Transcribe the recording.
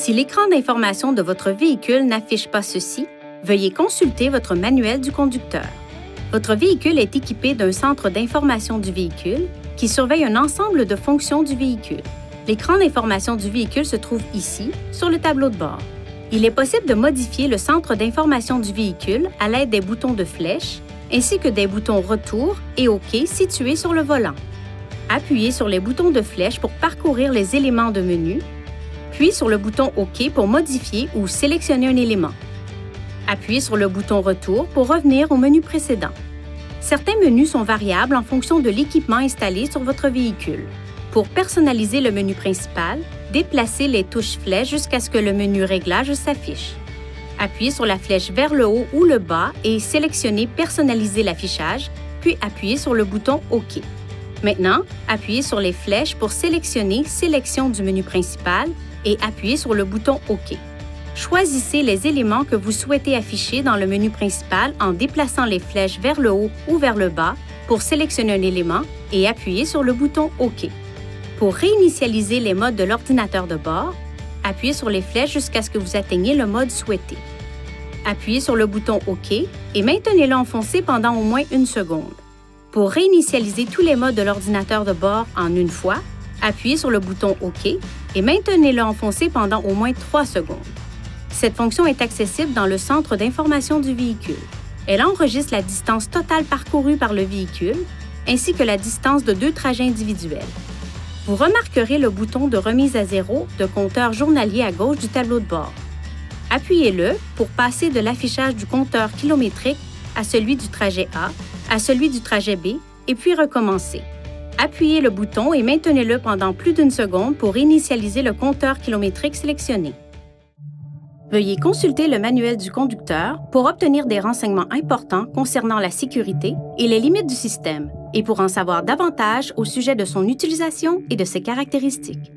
Si l'écran d'information de votre véhicule n'affiche pas ceci, veuillez consulter votre manuel du conducteur. Votre véhicule est équipé d'un centre d'information du véhicule qui surveille un ensemble de fonctions du véhicule. L'écran d'information du véhicule se trouve ici, sur le tableau de bord. Il est possible de modifier le centre d'information du véhicule à l'aide des boutons de flèche ainsi que des boutons Retour et OK situés sur le volant. Appuyez sur les boutons de flèche pour parcourir les éléments de menu, puis sur le bouton OK pour modifier ou sélectionner un élément. Appuyez sur le bouton Retour pour revenir au menu précédent. Certains menus sont variables en fonction de l'équipement installé sur votre véhicule. Pour personnaliser le menu principal, déplacez les touches flèches jusqu'à ce que le menu Réglages s'affiche. Appuyez sur la flèche vers le haut ou le bas et sélectionnez Personnaliser l'affichage, puis appuyez sur le bouton OK. Maintenant, appuyez sur les flèches pour sélectionner Sélection du menu principal et appuyez sur le bouton OK. Choisissez les éléments que vous souhaitez afficher dans le menu principal en déplaçant les flèches vers le haut ou vers le bas pour sélectionner un élément et appuyez sur le bouton OK. Pour réinitialiser les modes de l'ordinateur de bord, appuyez sur les flèches jusqu'à ce que vous atteigniez le mode souhaité. Appuyez sur le bouton OK et maintenez-le enfoncé pendant au moins 1 seconde. Pour réinitialiser tous les modes de l'ordinateur de bord en une fois, appuyez sur le bouton OK et maintenez-le enfoncé pendant au moins 3 secondes. Cette fonction est accessible dans le centre d'information du véhicule. Elle enregistre la distance totale parcourue par le véhicule ainsi que la distance de 2 trajets individuels. Vous remarquerez le bouton de remise à zéro de compteur journalier à gauche du tableau de bord. Appuyez-le pour passer de l'affichage du compteur kilométrique à celui du trajet A, à celui du trajet B, et puis recommencer. Appuyez le bouton et maintenez-le pendant plus d'1 seconde pour initialiser le compteur kilométrique sélectionné. Veuillez consulter le manuel du conducteur pour obtenir des renseignements importants concernant la sécurité et les limites du système, et pour en savoir davantage au sujet de son utilisation et de ses caractéristiques.